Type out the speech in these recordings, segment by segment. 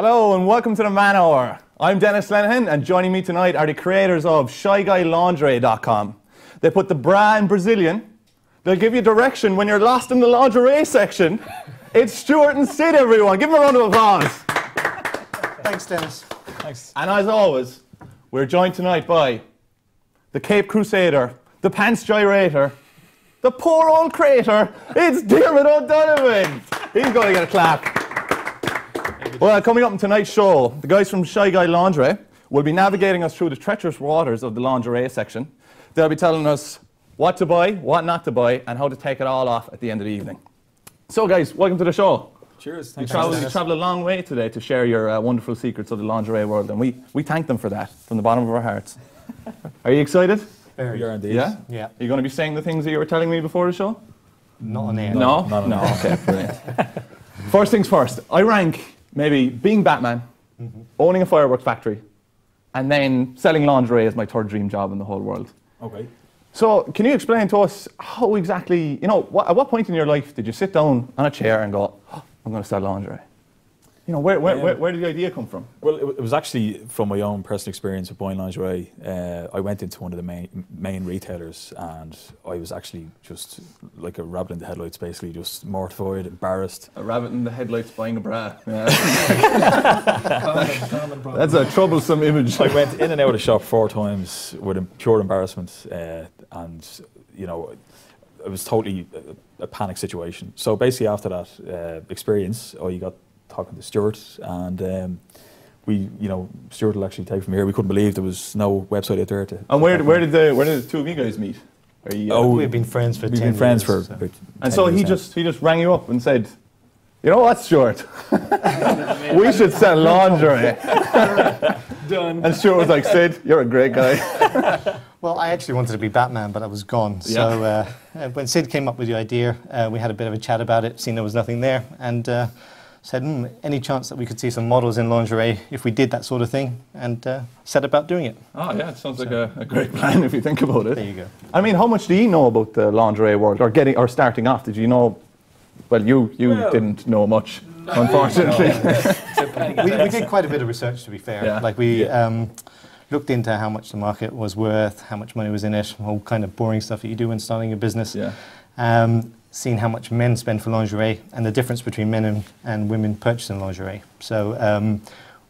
Hello and welcome to the Man Hour. I'm Denis Linehan and joining me tonight are the creators of ShyGuyLingerie.com. They put the bra in Brazilian. They'll give you direction when you're lost in the lingerie section. It's Stewart and Sid, everyone. Give them a round of applause. Thanks, Denis. Thanks. And as always, we're joined tonight by the Cape Crusader, the Pants Gyrator, the poor old crater. It's Diarmuid O Donovan. He's going to get a clap. Well, coming up in tonight's show, the guys from Shy Guy Lingerie will be navigating us through the treacherous waters of the lingerie section. They'll be telling us what to buy, what not to buy, and how to take it all off at the end of the evening. So, guys, welcome to the show. Cheers. You traveled a long way today to share your wonderful secrets of the lingerie world, and we thank them for that from the bottom of our hearts. Are you excited? Very. We are indeed. Yeah. Are you going to be saying the things that you were telling me before the show? Not on air. No? No. Okay, brilliant. First things first, I rank maybe being Batman, owning a fireworks factory, and then selling lingerie as my third dream job in the whole world. Okay. So, can you explain to us how exactly, at what point in your life did you sit down on a chair and go, oh, I'm going to sell lingerie? Where did the idea come from? Well, it was actually from my own personal experience with buying lingerie. I went into one of the main retailers and I was actually just like a rabbit in the headlights, basically, just mortified, embarrassed. A rabbit in the headlights buying a bra. Yeah. That's a troublesome image. I went in and out of the shop 4 times with pure embarrassment and, it was totally a panic situation. So basically after that experience, I got talking to Stewart, and Stewart will actually take from here. We couldn't believe there was no website out there. And where did the two of you guys meet? We've been friends for 10 years. We've been friends for about 10 And so he years just rang you up and said, you know what, Stewart? We should sell lingerie. Done. And Stewart was like, Sid, you're a great guy. Well, I actually wanted to be Batman, but I was gone. So when Sid came up with the idea, we had a bit of a chat about it, seen there was nothing there, and said, any chance that we could see some models in lingerie if we did that sort of thing, and set about doing it. Oh yeah, it sounds like a great plan if you think about it. There you go. I mean, how much do you know about the lingerie world, or starting off? Did you know? Well, you didn't know much, unfortunately. we did quite a bit of research, to be fair. Yeah. Like we looked into how much the market was worth, how much money was in it, all kind of boring stuff that you do when starting a business. Yeah. Seen how much men spend for lingerie and the difference between men and women purchasing lingerie. So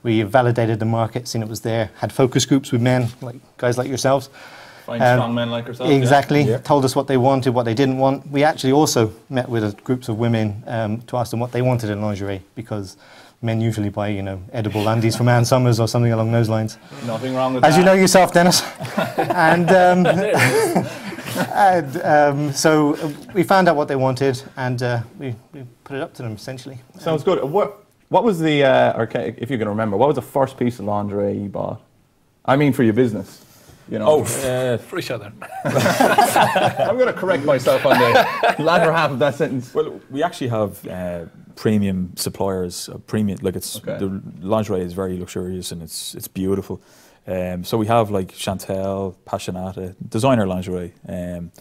we validated the market, seen it was there, had focus groups with men, like guys like yourselves. Find strong men like yourself. Exactly. Yeah. Told us what they wanted, what they didn't want. We actually also met with groups of women to ask them what they wanted in lingerie, because men usually buy, edible undies from Ann Summers or something along those lines. Nothing wrong with that. As you know yourself, Denis. So we found out what they wanted, and we put it up to them, essentially. Sounds good. What was the, if you can remember, what was the first piece of lingerie you bought? I mean, for your business. For each other. I'm going to correct myself on the latter half of that sentence. Well, we actually have premium suppliers, the lingerie is very luxurious and it's beautiful. So we have like Chantel, Passionata, designer lingerie, and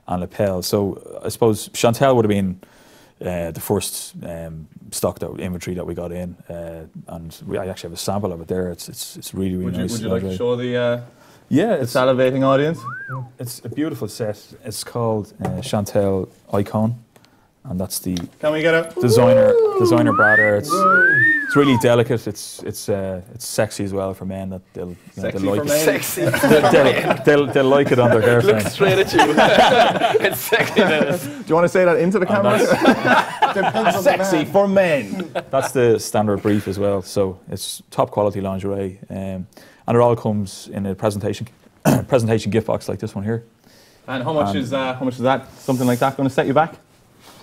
lapel. So I suppose Chantel would have been the first stock inventory that we got in, and I actually have a sample of it there. It's really nice. Would you like to show the it's salivating audience? It's a beautiful set. It's called Chantel Icon, and that's the Can we get a designer bra there. It's really delicate. It's sexy as well for men. That they'll like it. Sexy. They'll like it on their girlfriend. Look straight at you. It's sexy. Do you want to say that into the camera? Depends on Sexy the man. for men. That's the standard brief as well. So it's top quality lingerie, and it all comes in a presentation gift box like this one here. And how much is that? Something like that going to set you back?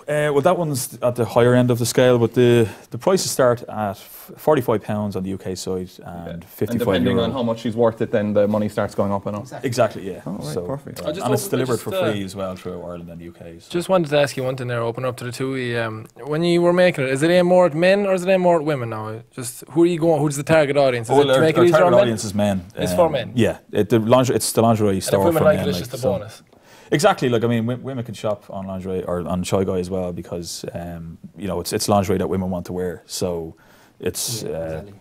Well, that one's at the higher end of the scale, but the prices start at £45 on the UK side and €55. And depending on how much she's worth it, then the money starts going up and up. Exactly, yeah. Oh, right, so, perfect. And it's delivered for free as well through Ireland and the UK. So. Just wanted to ask you one thing there, open up to the two of you. When you were making it, is it aimed more at men or is it aimed more at women now? Just who are you going? Who's the target audience? Is it to make it easier on target men? audience is men. It's for men? Yeah, it's the lingerie store and if women for like men. it, it's just a bonus. Exactly. Like, I mean, women can shop on lingerie or on Shy Guy as well because, it's lingerie that women want to wear. So it's Which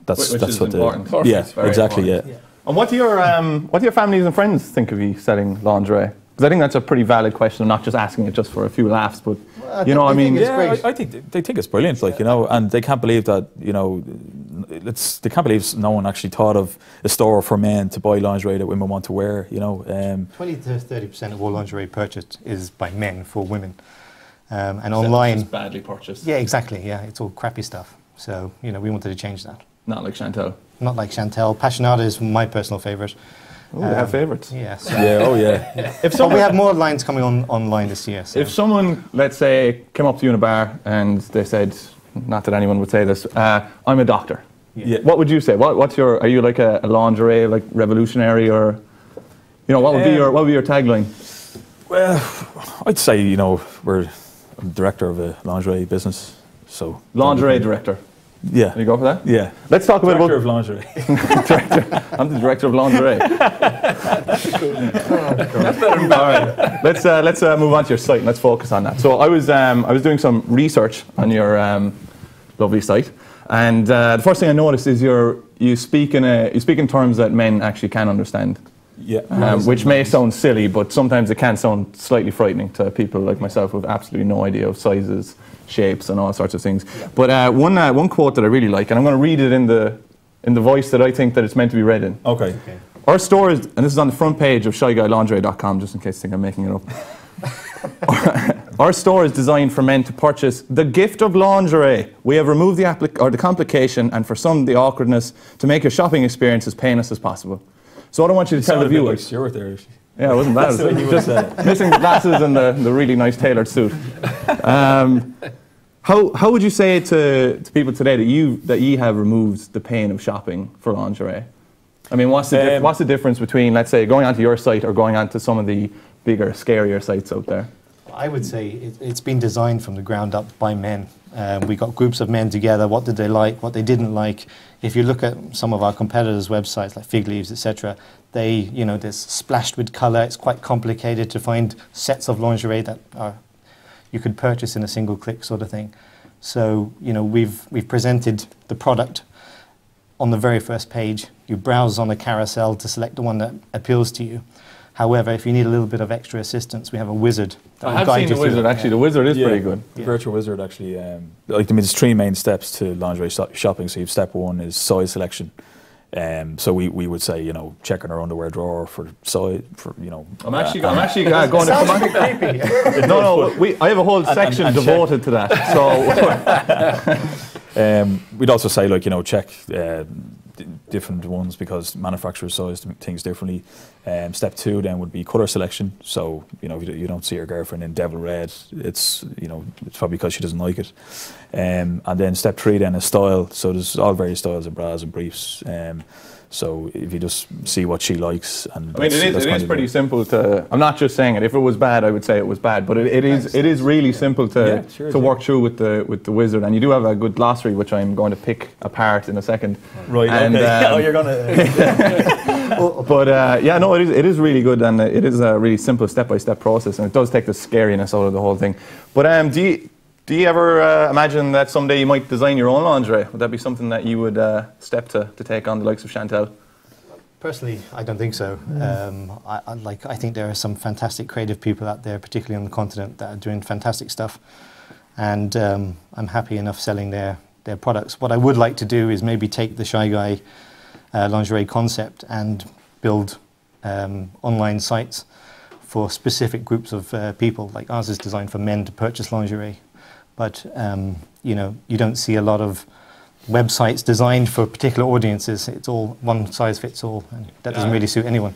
that's is what important. the yeah, Very exactly, important. yeah. And what do your families and friends think of you selling lingerie? Because I think that's a pretty valid question. I'm not just asking it just for a few laughs, but you know, I mean, Yeah, I think they think it's brilliant, like, you know, and they can't believe that, you know, they can't believe no one actually thought of a store for men to buy lingerie that women want to wear, you know. 20 to 30% of all lingerie purchased is by men for women, and online. Just badly purchased. Yeah, exactly. Yeah, it's all crappy stuff. So you know, we wanted to change that. Not like Chantel. Not like Chantel. Passionata is my personal favourite. Oh, we have favourites. Yeah. So Yeah, oh yeah. but we have more lines coming on online this year. So. If someone, let's say, came up to you in a bar and they said, not that anyone would say this, I'm a doctor. Yeah. What would you say? What's your? Are you like a lingerie like revolutionary, or you know what would be your tagline? Well, I'd say, you know, I'm director of a lingerie business, so Lingerie director. yeah, Can you go for that? yeah. Let's talk about Director of lingerie. I'm the director of lingerie. All right, let's move on to your site and let's focus on that. So I was doing some research on your lovely site, and the first thing I noticed is you speak in terms that men actually can understand. Yeah. Which may sound silly, but sometimes it can sound slightly frightening to people like myself who have absolutely no idea of sizes, shapes, and all sorts of things. Yeah. But one quote that I really like, and I'm going to read it in the voice that I think that it's meant to be read in. Okay. Our store is, and this is on the front page of ShyGuyLingerie.com, just in case you think I'm making it up. Our store is designed for men to purchase the gift of lingerie. We have removed the complication and for some the awkwardness to make your shopping experience as painless as possible. So what I want you to tell the viewers. Like Stewart there. Yeah, it wasn't bad. That's what you Just missing the glasses and the really nice tailored suit. How would you say to people today that you have removed the pain of shopping for lingerie? I mean, what's the difference between, let's say, going onto your site or going onto some of the bigger, scarier sites out there? I would say it's been designed from the ground up by men. We got groups of men together. What did they like? What they didn't like? If you look at some of our competitors' websites, like Fig Leaves, etc., there's splashed with colour. It's quite complicated to find sets of lingerie that you could purchase in a single click, sort of thing. So we've presented the product on the very first page. You browse on a carousel to select the one that appeals to you. However, if you need a little bit of extra assistance, we have a wizard. I have seen the wizard, actually. The wizard is pretty good. The virtual wizard, actually. There's three main steps to lingerie shopping. So step one is size selection. So we would say, check in our underwear drawer for size, I'm actually going to come on. Creepy. I have a whole section devoted to that. So we'd also say, check different ones because manufacturers size things differently. Step two then would be colour selection. So if you don't see your girlfriend in devil red, it's probably because she doesn't like it. And then step three then is style. So there's all various styles of bras and briefs. So if you just see what she likes, and it is pretty simple to. I'm not just saying it. If it was bad, I would say it was bad. But it is really simple to work through with the wizard. And you do have a good glossary, which I'm going to pick apart in a second. Right. And, okay. You're gonna. But it is really good, and it is a really simple step-by-step process, and it does take the scariness out of the whole thing. But do you ever imagine that someday you might design your own lingerie? Would that be something that you would step to take on the likes of Chantel? Personally, I don't think so. I think there are some fantastic creative people out there, particularly on the continent, that are doing fantastic stuff, and I'm happy enough selling their products. What I would like to do is maybe take the Shy Guy lingerie concept and build online sites for specific groups of people. Like ours is designed for men to purchase lingerie. But you don't see a lot of websites designed for particular audiences. It's all one size fits all, and that doesn't really suit anyone.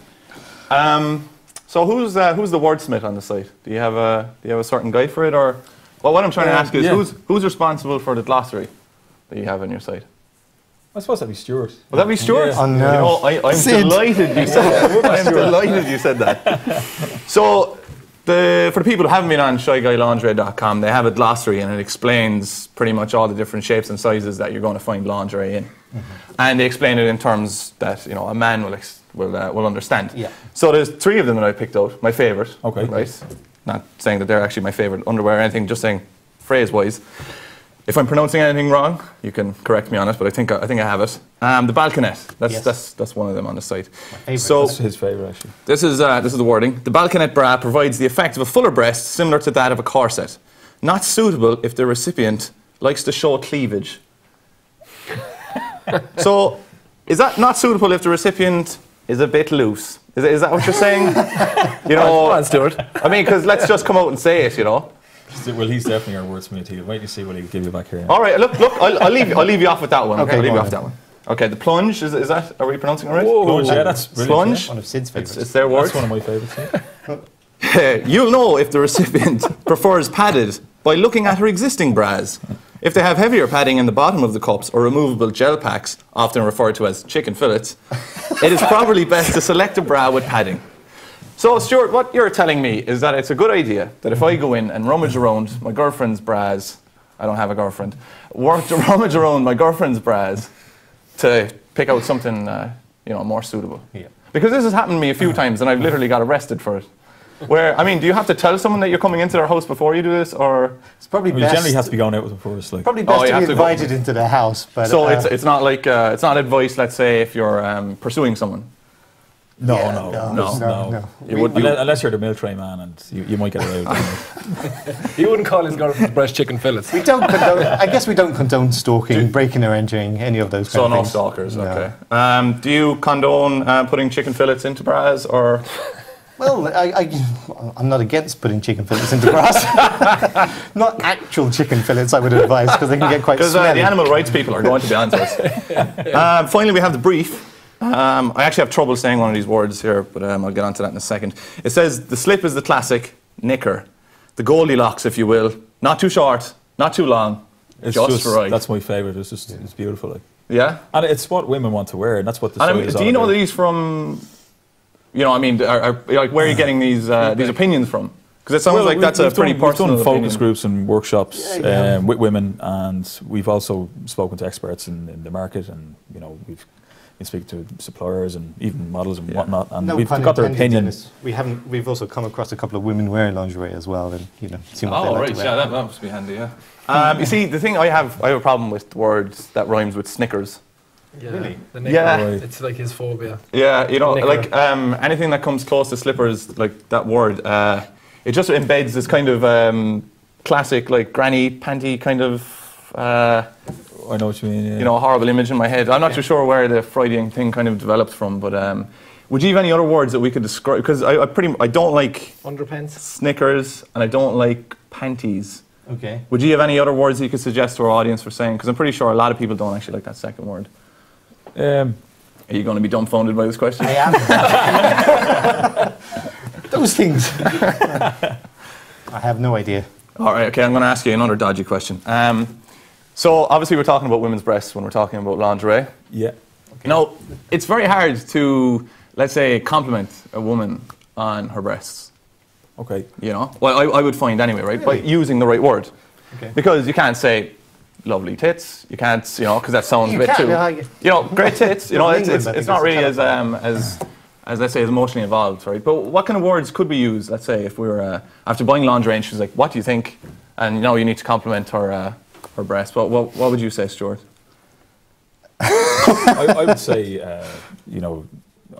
So who's the wordsmith on the site? Do you have a certain guy for it, or what I'm trying to ask is who's responsible for the glossary that you have on your site? I suppose that'd be Stewart. Would that be Stewart? Yeah. Oh, no. I'm delighted you said that. I am delighted you said that. So. For the people who haven't been on ShyGuyLingerie.com, they have a glossary and it explains pretty much all the different shapes and sizes that you're going to find lingerie in. Mm-hmm. And they explain it in terms that a man will understand. Yeah. So there's three of them that I picked out, my favourite. Okay. Right? Not saying that they're actually my favourite underwear or anything, just saying phrase-wise. If I'm pronouncing anything wrong, you can correct me on it, but I think I have it. The balconette. That's one of them on the site. So That's his favourite, actually. this is the wording. The balconette bra provides the effect of a fuller breast, similar to that of a corset. Not suitable if the recipient likes to show cleavage. So, is that not suitable if the recipient is a bit loose? Is that what you're saying? You know, Come on, Stewart. I mean, because let's just come out and say it, you know. Well, he's definitely our wordsmith. He'll wait to see what he'll give you back here. All right, look, I'll leave you off with that one. Okay, I'll leave go you on off that one. Okay, the plunge, is that, are we pronouncing it right? Plunge, yeah, that's brilliant. Plunge, One of Sid's favourites. it's their word. That's one of my favourites. Yeah. You'll know if the recipient prefers padded by looking at her existing bras. If they have heavier padding in the bottom of the cups or removable gel packs, often referred to as chicken fillets, it is probably best to select a bra with padding. So, Stuart, what you're telling me is that it's a good idea that if I go in and rummage around my girlfriend's bras, I don't have a girlfriend, rummage around my girlfriend's bras to pick out something more suitable. Yeah. Because this has happened to me a few times and I've literally got arrested for it. Where, I mean, do you have to tell someone that you're coming into their house before you do this, or? It's probably You best. generally have to be going out with them first. Like. Probably best you to have be to go- invited into the house. But So it's not like it's not advice. Let's say if you're pursuing someone. No. You would, Unless you're the mill tray man, and you might get away with it. He wouldn't call his girlfriend's breast chicken fillets. We don't condone. I guess we don't condone stalking, breaking or entering, any of those. so kind of no things. stalkers. No. Okay. Do you condone putting chicken fillets into bras, or? Well, I'm not against putting chicken fillets into bras. Not actual chicken fillets, I would advise, because they can get quite Because the smelly. animal rights people are going to be onto us. Finally, we have the brief. I actually have trouble saying one of these words here, but I'll get onto that in a second. It says, the slip is the classic knicker. The Goldilocks, if you will. Not too short, not too long, It's just right. That's my favourite. It's beautiful. Like. Yeah? And it's what women want to wear, and that's what the And I site mean, is do all you know about. these from, I mean, like, where are you getting these opinions from? Because it sounds like that's a pretty personal We've done focus opinion. groups and workshops Yeah. with women, and we've also spoken to experts in the market, and we've been speaking to suppliers and even models and whatnot, and No we've pun got their intended, opinion. Dennis. We've also come across a couple of women wearing lingerie as well, and seen what they Oh, like right, to wear. yeah, that must be handy, yeah. You see, the thing I have a problem with words that rhymes with Snickers. Yeah. Really? The knicker. Yeah. Right. It's like his phobia. Yeah, Knicker. like anything that comes close to slippers, like that word, it just embeds this kind of classic, like granny panty kind of, I know what you mean. Yeah. horrible image in my head. I'm not too sure where the Freudian thing kind of developed from, but would you have any other words that we could describe? Because I don't like Underpants. Snickers and I don't like panties. Okay. Would you have any other words that you could suggest to our audience for saying? Because I'm pretty sure a lot of people don't actually like that second word. Are you going to be dumbfounded by this question? I am. Those things. I have no idea. All right, okay, I'm going to ask you another dodgy question. So obviously we're talking about women's breasts when we're talking about lingerie. Yeah. Now, it's very hard to, let's say, compliment a woman on her breasts. Okay. Well, I would find anyway, right? By using the right word. Okay. Because you can't say lovely tits. You can't, because that sounds a bit too. Yeah, Great tits. Well, in England, I It's think not it's really kind as let's say, as emotionally involved, right? But what kind of words could we use? Let's say if we were after buying lingerie and she's like, "What do you think?" And you need to compliment her breast. What would you say, Stuart? I would say,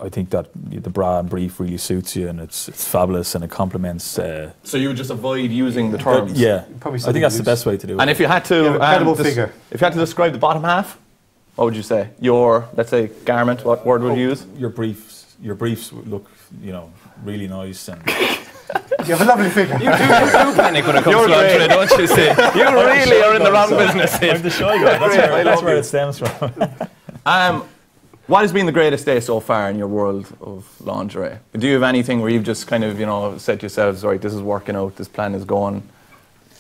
I think that the bra and brief really suits you, and it's fabulous, and it complements. So you would just avoid using the terms. Yeah, Probably I think that's the best way to do it. And if you had to, You have a credible figure. if you had to describe the bottom half, what would you say? Your, let's say, garment. What word would you use? Your briefs look, really nice, and You have a lovely figure. You do panic when it comes to lingerie, don't you, see? You really are in the wrong business here. I'm the shy guy. That's where it stems from. What has been the greatest day so far in your world of lingerie? Do you have anything where you've just kind of, said to yourselves, right, this is working out, this plan is going?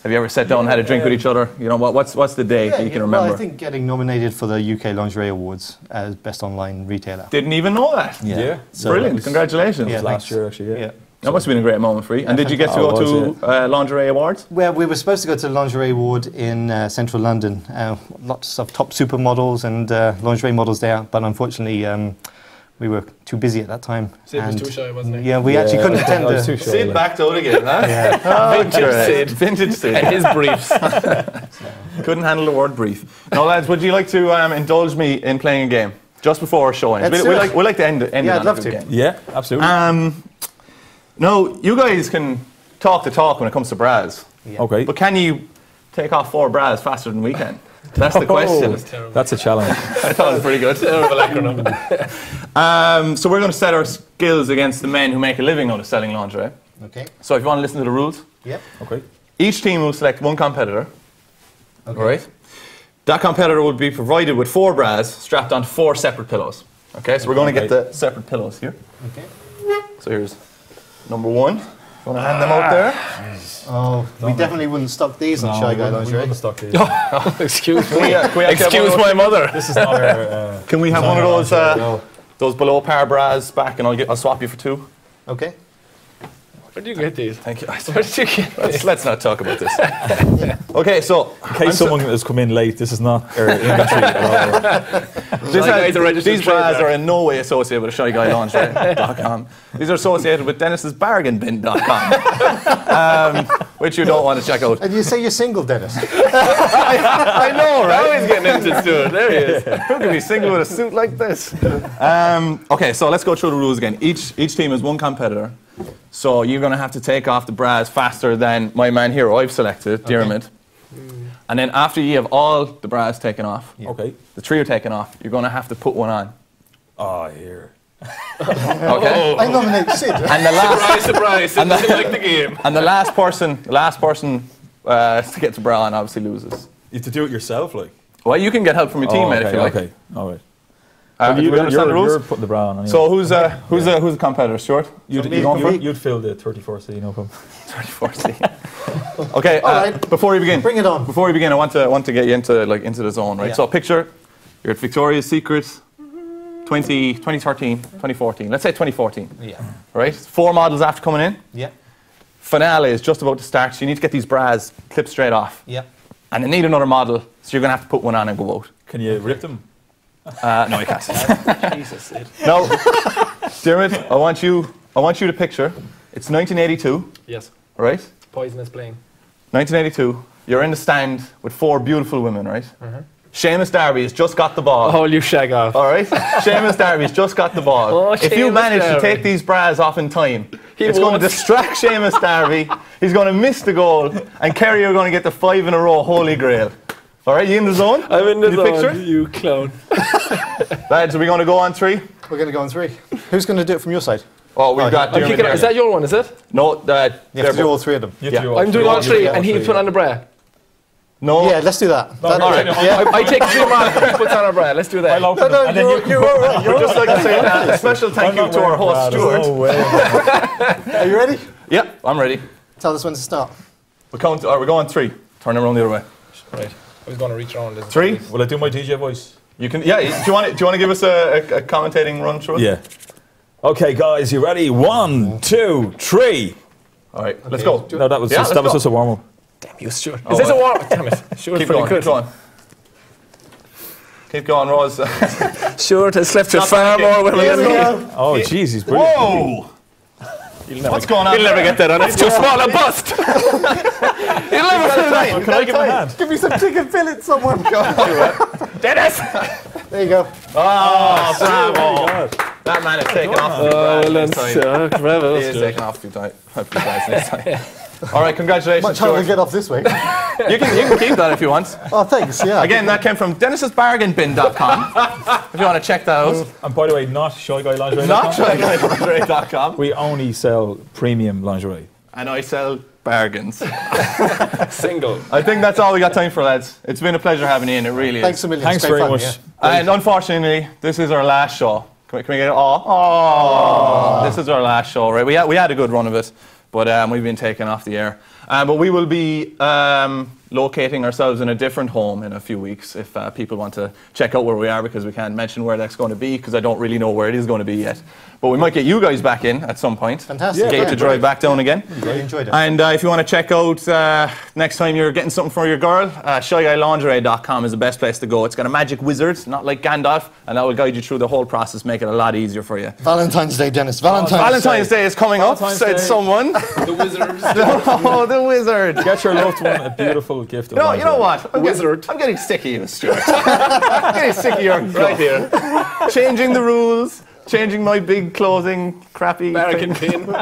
Have you ever sat down and had a drink with each other? What's the day that you can remember? Well, I think getting nominated for the UK Lingerie Awards as Best Online Retailer. Didn't even know that. Yeah. So Brilliant, that was- congratulations. Yeah, Last thanks. year, actually. Yeah. That must have been a great moment for you. And did you get to Oh, go was to lingerie awards? Well, we were supposed to go to the Lingerie Award in central London. Lots of top supermodels and lingerie models there, but unfortunately we were too busy at that time. Sid was too shy, wasn't he? Yeah, we actually couldn't attend I was too the... shy, Sid like. backed out again, huh? Yeah. Oh, Vintage great. Sid. Vintage Sid. And his briefs. Couldn't handle the word brief. Now, lads, would you like to indulge me in playing a game just before our show ends? Let's We do it. like to end it. Yeah, on I'd love a good to. game. Yeah, absolutely. No, you guys can talk the talk when it comes to bras, Okay. but can you take off 4 bras faster than we can? That's the question. That's a challenge. I thought it was pretty good. Terrible acronym. So we're going to set our skills against the men who make a living out of selling lingerie. Okay. So if you want to listen to the rules, Yep. Okay. each team will select one competitor. Okay. All right. That competitor will be provided with 4 bras strapped onto 4 separate pillows. Okay, so we're going to get the separate pillows here. Okay. So here's number 1. You want to hand them out there? Oh, we definitely wouldn't stock these on Shy Guy Lingerie. Excuse me. Can we actually have Excuse one of my mother. This is not our... Can we have one of those below par bras back, and I'll swap you for 2? Okay. Where did you get these? Thank you. Where did you get these? Let's not talk about this. Okay, so In case someone has come in late, this is not our inventory at all. these bras are in no way associated with ShyGuyLingerie.com. These are associated with Dennis'sBargainBin.com, which you don't want to check out. And you say you're single, Dennis? I know, right? Now he's getting into Stewart. There he is. Who can be single with a suit like this? Okay, so let's go through the rules again. Each team has one competitor. So you're going to have to take off the bras faster than my man here, I've selected, Diarmuid. And then after you have all the bras taken off, Okay. the 3 are taken off, you're going to have to put one on. Oh, here. Okay? I nominate Sid. And the last, Surprise. Sid doesn't like the game. and the last person to get the bra on obviously loses. You have to do it yourself, like. Well, you can get help from your teammate if you like. Okay, all right. Do you understand the rules? You're putting the bra on. Anyway. So who's the competitor, Stuart? You'd fill the 34C, no problem. 34C. Okay. All right. Before we begin, Bring it on. Before we begin, I want to get you into the zone, right? Yeah. So picture you're at Victoria's Secret, 2013, 2014. Let's say 2014. Yeah. Right. 4 models after coming in. Yeah. Finale is just about to start. So you need to get these bras clipped straight off. Yeah. And they need another model, so you're gonna have to put one on and go out. Can you rip them? No, you can't. Jesus, Sid. No, Diarmuid, I want you to picture. It's 1982, Yes. right? Poisonous playing. 1982. You're in the stand with 4 beautiful women, right? Seamus Darby has just got the ball. Oh, you shag off. All right? Seamus Darby's just got the ball. Oh, if you Seamus manage to Darby. take these bras off in time, He it's going won't. to distract Seamus Darby. He's going to miss the goal, and Kerry are going to get the 5 in a row Holy Grail. All right, you in the zone? I'm in the Can you picture zone, it? you clown. Lads, are we going to go on 3? We're going to go on 3. Who's going to do it from your side? Oh, we've got I'm Diarmuid kicking, here. is that your one, is it? No, You have to do all 3 of them. You have to do all I'm doing three. all 3 and he put on the bra. No. Yeah, let's do that. No, That- no, right. no, Yeah. I take 3 marks and he puts on a bra. Let's do that. I'll open them, and then you you're all right. We'd just like to say a special thank you to our host, Stuart. No way. Are you ready? Yep, I'm ready. Tell us when to start. We're going 3. Turn them around the other way. Right. I was going to reach around this. 3. Will I do my DJ voice? You can. Yeah. Do you want to give us a commentating run through it? Yeah. Okay, guys, you ready? 1, 2, 3. All right. Let's go. No, that was Yeah, just let's go. a warm up. Damn you, Stuart. Is this a war? Damn it. Stuart Keep pretty going. good. Keep going. Keep going, Rose. Stuart has slept with Stop far panicking. more women Here than we me. go. Oh, jeez, he's brilliant. Whoa! What's going on? He'll never get that on. It's too small a bust. He'll never fit that. Can I give him a hand? Give me some chicken fillet, someone. Dennis! There you go. Oh, bravo! That man is taking off. Oh, well, then, bravo. He is taking off a few times next time. All right, congratulations, Much harder to Stuart. get off this way. You can keep that if you want. Oh, thanks. Yeah. Again, that came from Dennis'sBargainBin.com. If you want to check that out. And by the way, not Shy Guy Lingerie. Not ShyGuyLingerie.com. We only sell premium lingerie. And I sell bargains. Single. I think that's all we got time for, lads. It's been a pleasure having you in. It really is. Thanks a million. Thanks It's great very fun, much. yeah. And unfortunately, this is our last show. Can we get it? Oh, this is our last show, right? We had a good run of it, but we've been taken off the air. But we will be locating ourselves in a different home in a few weeks if people want to check out where we are, because we can't mention where that's going to be because I don't really know where it is going to be yet. But we might get you guys back in at some point. Fantastic. Get you to drive back down again. Really enjoyed it. And if you want to check out next time you're getting something for your girl, ShyGuyLingerie.com is the best place to go. It's got a magic wizard, not like Gandalf, and that will guide you through the whole process, make it a lot easier for you. Valentine's Day, Dennis. Valentine's Day is coming up, said someone. The wizards. Oh, the wizard. Get your loved one a beautiful gift of No, you know lingerie. what? I'm getting sick of you, Stuart. I'm getting sick of your right here. Changing the rules, changing my big closing, crappy Bargain bin.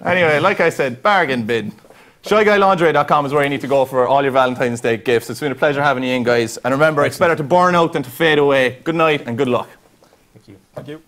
Anyway, like I said, bargain bin. ShyGuyLingerie.com is where you need to go for all your Valentine's Day gifts. It's been a pleasure having you in, guys. And remember, it's better to burn out than to fade away. Good night and good luck. Thank you. Thank you.